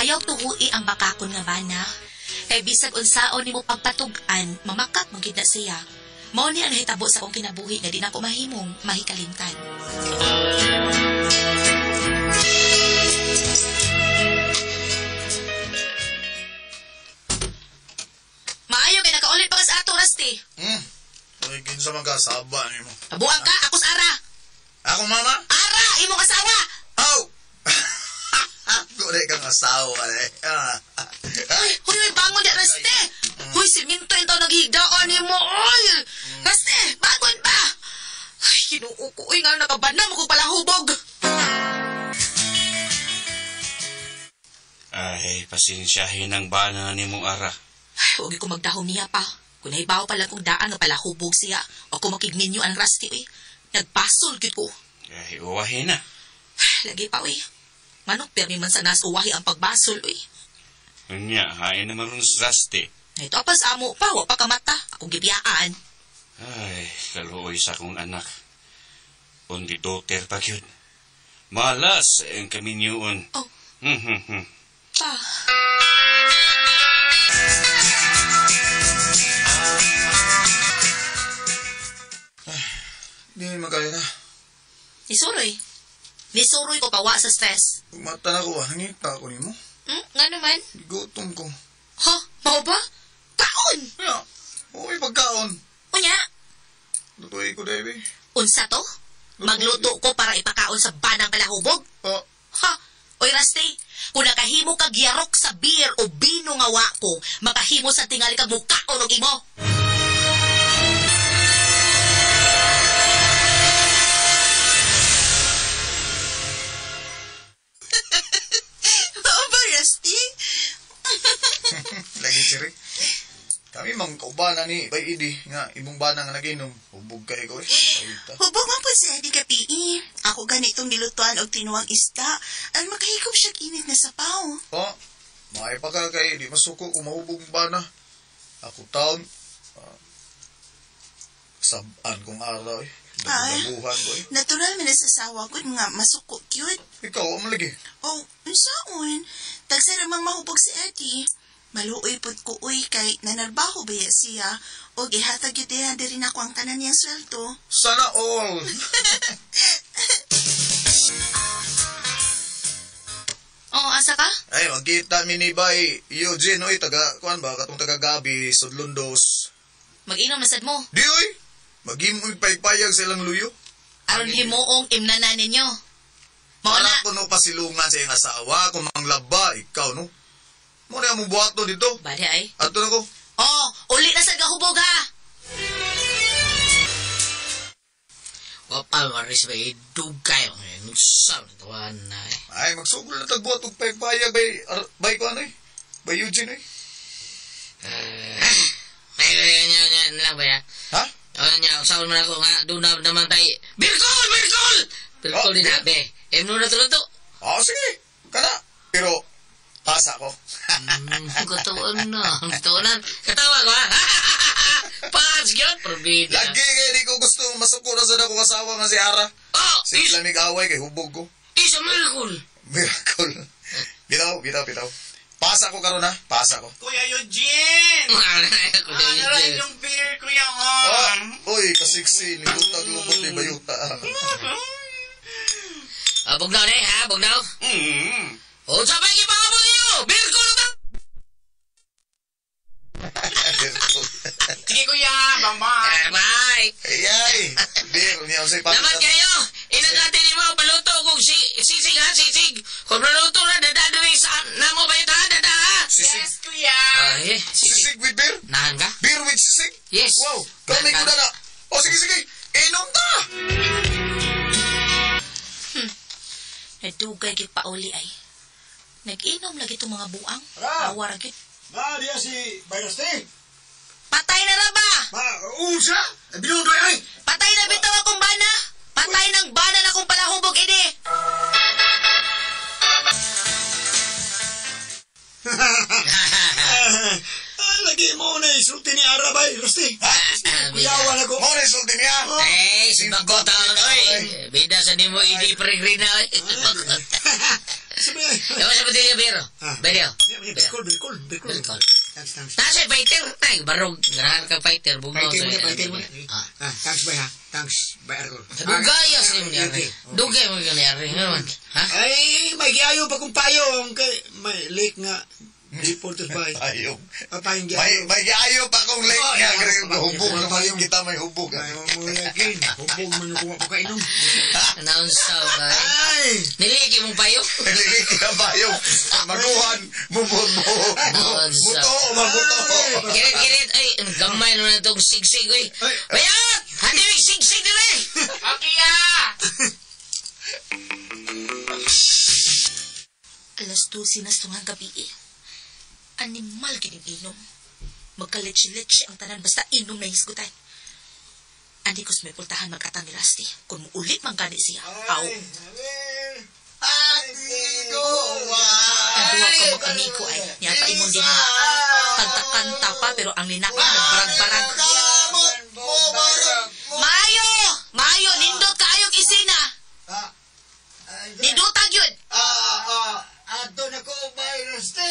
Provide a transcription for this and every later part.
Ayaw tuhui ang makakon nga bana. Kay bisag unsaon nimo pagpatug-an, mamakak mo gid na siya. Mao ni ang nahitabo sa akong kinabuhi nga di na ko mahimong mahikalimtan. Maayo kay nakaulit pa ka sa ato, Rusty. Ay, kinsa man ka, saba ni mo. Tabuan ka, ako sa Ara. Ako, mama? Ara, imong asawa. Oh! Gulay kang asawa, eh. Huy, bangon di, Rusty. Huy, siminto yung taon naghigdaan ni mo. Oy! Rusty, bangon pa. Ay, kinuo ko. Uy, nga nakabana mo ko pala hubog. Ay, pasensyahin ang bana ni mong Ara. Ay, huwag ko magdahom niya pa. Kung nahibaw pala kong daan nga pala hubog siya. O kung makigninyo ang Rusty, uy. Nagpasol gid ko. Ay, uwahin na. Lagi pa, uy. Manong permi man sa nas uwahi ang pagbasol, uy. Kanya, hain naman ron sa Rusty. Ito pa sa amo pa, wag pa kamata. Akong gibiyaan. Ay, kaluoy sa akong anak. Undi doter pa yun. Malas ang kaminyoon. Oh. Pa. Di magkaya na. Nisuroy ko pawa sa stress. Mata na ko, nangita ko ni mo. Nga naman? Gutom ko. Ha? Mao ba? Kaon! Ya, okay pagkaon. Unya? Lutuin ko, Debbie. Unsa to? Magluto ko para ipakaon sa banang kalahubog? Oh, Ha? Oy, Rusty, kung nakahimo kag yarok sa beer o bino nga wa ko, makahimo sa tingali kag mukaon og imo. Ba, Rusty? lagi siri. Kami mang kaubana ni Bay Idi nga imong bana nga naginom. Hubog kay ko eh. Ayuta. Hubog man po si Eddie Kapi. Ako ganitong nilutuan og tinuwang isda. Ang makahikop siya init na sapaw. Oh, maay pa ka kay di masuko kung mahubog bana. Ako taon. Saban kong araw eh. Nabubuhan ko eh. Natural man na sa asawa ko nga masuko cute. Ikaw, ang lagi. Oh, unsaon? Tagsaramang mahubog si Eddie. Maluoy pod ko uy kay nanarbaho ba siya o ihatag yun din ako ang tanan niyang sweldo. Sana all. Oh, asa ka? Ay, magkita mi ni Bay Eugene, oy, kuan ba, katong taga Gabi, Sudlundos. Mag-inom na sad mo. Di, oy, mag-imoy paypayag silang luyo. Aron himuong imnanan ninyo. Mao Para na. ko no pasilungan sa iyong asawa, kung manglaba, ikaw, no? Muna mo buhat no dito. Bade ay. Ato na ko. Oh, uli na sad ka hubog ha. Wapal maris ba idugay nusal tuwan na Ay, magsugol na tagbuhat og paypayag, bay ko ano eh. Bay Eugene, eh. may nya lang ba ya Ha? nya usaon man ako nga do na naman tay birkol din be emno na tulo Oh, sige. Kana. Pero, pasa ko. katuan katawa ko ha pas gyud probida Lagi kay di ko gusto masuko na sa akong asawa nga si Ara. oh Sige lang away kay hubog ko. is a miracle Miracle. Bitaw. Pasa ko karon ha. Pasa ko. Kuya Eugene! Ano lang yung beer, Kuya Oh, uy, kasiksi. Nilutag lubot ni Bayuta. bugnaw na ha bugnaw o sabay ipakabog niyo birkol na Sige, Kuya! Bye-bye! bye Ay, beer niya sa ipalit. naman kayo inagati ni mo paluto kung sisig ha sisig kung paluto na dada rin sa namo ba ito ha dada ha Sisig. Yes, Kuya! ay sisig Sisig with beer? nahan ka Beer with sisig? yes Wow, kamay ko na. Oh, sige. Inom ta! Nadugay gid pa uli ay. Nag-inom lagi itong mga buang. Ra! Awar gid. Ba, diya si Bayraste. Patay na ra ba? Ba, unsa? Binudoy ay! Patay na bitaw akong bana. Patay ng bana na akong palahubog ini. Lagi mo na isulti ni Arabay, Raste. Kuyawan ako. Mo resulti niya. eh si Bagota oy bida sa nimo idi pregrina oy Sabi ay. Yawa sa pati niya, Biro. Ah. Biro. Birkol. Birkol. Thanks. Nasa fighter. Ay, barog. Ganahan ka fighter. Bugnaw Fighter sa mo na. Thanks, bay, ha? Thanks, bay, Argol. Dugaya sa mo niya. Dugay mo nangyari. Ano man? Ha? Ay, may giayo pa kung payong. Kay, may lake nga. Reporters ba? Ayong. Papayong May giayo. ayo pa kong late Oh, nga. yeah. Hubog na tayo kita may hubog. Ay, mo yakin. Hubog man yung kuha ko kainom. Announce sa ka. Ay! Niliki mong payo. Nililiki ka ba yung maguhan, buto. Kirit. Ay, ang gamay naman na itong sigsig. Uy. Bayat! Hadi may sigsig nila eh. Akiya! Alas 12 na sungang gabi eh. Animal gining inom. Magkaletse-letse ang tanan basta inom na hisgutay. Andi kos may pultahan magkatang ni Rusty. Kung muulit man gani siya. Aw. Ang duwa ka mo kami ko ay niyapa imon din ha. Kanta-kanta pa pero ang linakon nagbarag-barag. Mayo, nindot kaayong isina. Nindotag yun. Ato na ko, bay, Rusty!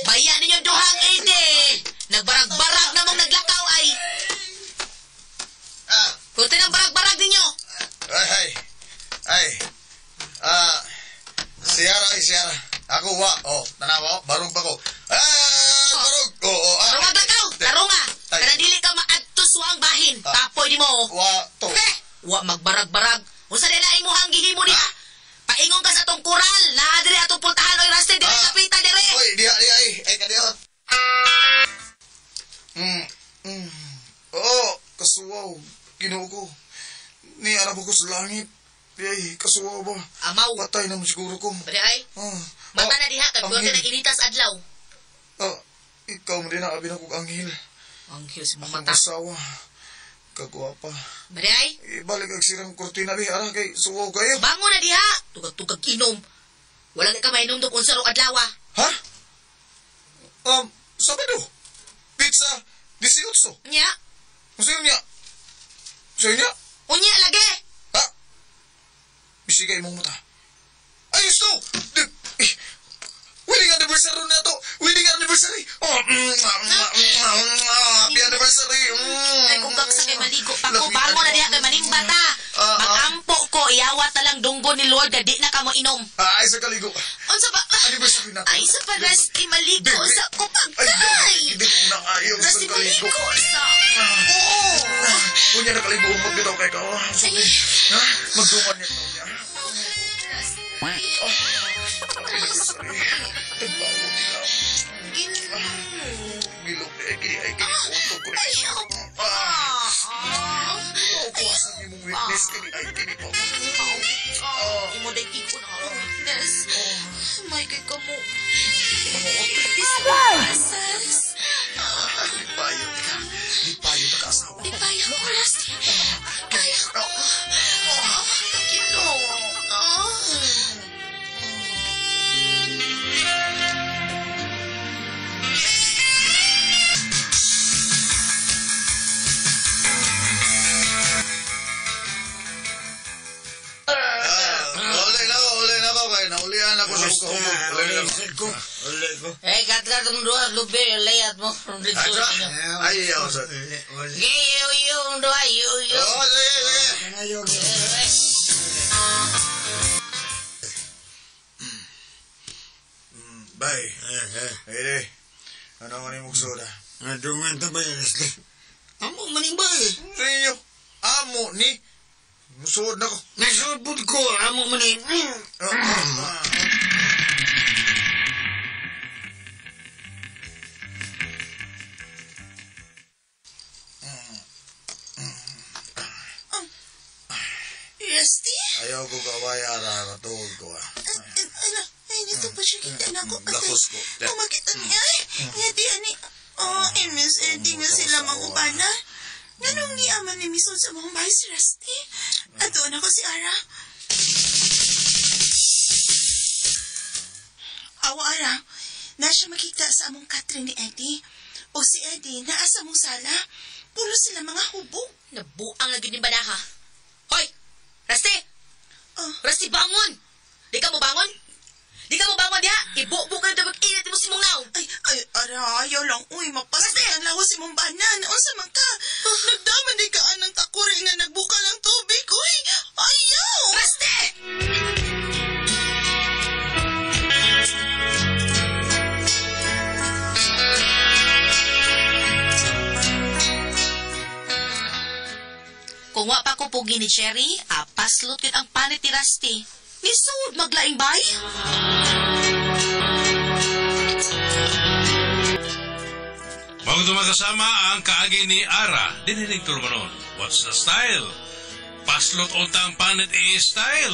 Bayan ninyo duhang ede. Nagbarag-barag na mong naglakaw ay. Kunti ng barag-barag ninyo. Siyara. Ako wa. Tanawa. Barog pa ko. Barog. Tarunga glakaw. Tarunga. Kada dili ka maadtos wa ang bahin. Tapoy di mo. Wa to. Wa magbarag-barag. Unsa din na imuhang gihimo diha? Paingon ka sa tong kural. Naa diri atong pultahan oy Rusty diri kapita diri. Oy, diha ay kadiyot. Kasuwaw. Ginoo ko. Ni anak ko sa langit. Ay, kasuwaw ba? Amaw. Patay naman siguro ko. Bari ay. Mata na diha kay buhat na initas adlaw. Ikaw mo din abi na kong anghel. Anghel sa Ang mata. asawa. Kagwapa. Bari ay. Ibalik ang sirang kurtina di. Ara kay suwaw kayo. Bango na diha. Tugag-tugag inom. Wala ka mainom dog unsa ro adlaw. Ha? Sabado. Pizza. 18. Nya. Masaya niya. Masaya niya. Unya lagi. Ha? Bisigay mong mata. Ayos to! Wedding anniversary na to! Wedding anniversary! Happy anniversary! Ay kung kaksa kay maligo pa ko, bango na diha kay manimbata. Magampo ko, iawat na lang dunggo ni Lord na di na ka mo inom. Ay, sa kaligo. Unsa ba? Anniversary na to. Ay, sa pa Rusty maligo sa kupagkay. Hindi ko na ayaw sa Rusty kaligo. maligo sa... Kunya na kaligo mo bitaw kay ka. Sige. Ha? Magduman niya to niya. Anniversary. Tagbago nila. Gilog na ay kinikunto ko. Kuwasan niyo mong witness kini ay kinipong. Imo day iko na ang witness. May kay ka mo. Lipayo ka asawa. Ipaya ko, Rusty. Ipaya ko. Ginoo. Uli na ba kay naulian ako sa hukahubog. Uli ko. Eh, kat-kat mong duha, lubi, layat mo. Dito sa inyo. Ayaw sa. Yung duha, yung. Sige. Ngayon. Bay. Ede. Ano man yung soda? Nadungan ta ba yan, Rusty? Amo manimba eh. Sa inyo. Amo ni. Musod na ko. Nasubod ko, amo manim. Rusty? Ayaw ko kawayara na tuhod ko. Ay, nito pa siya kita na ko. Lakos ko. Kumakita niya ay. Ngati ani. MS Eddie nga sila mangubana. Nanong ni aman ni Misod sa mga bahay si Rusty. At doon ako si Ara. Awa Ara, na siya makita sa among Catherine ni Eddie. O si Eddie naa sa among sala. Pulo sila mga hubog. Nabuang na gini banaha. Hoy! Rusty! Rusty, bangon! Di ka mo bangon? Di ka mo Ibubugan na mag-init mo si mong naw. Ayaw lang, uy, mapasay ang lawas si mong banan. Unsa man ka? Nagdaman di ka anang takuri nga nagbuka ng tubig, uy. Ayaw! Raste! Kung wa pa ko pugi ni Cherry, apaslot yun ang panit ni Rusty. Nisud maglaing bay? Bago tumakasama ang kaagi ni Ara, dininig tulmanon. What's the style? Paslot unta ang panit style.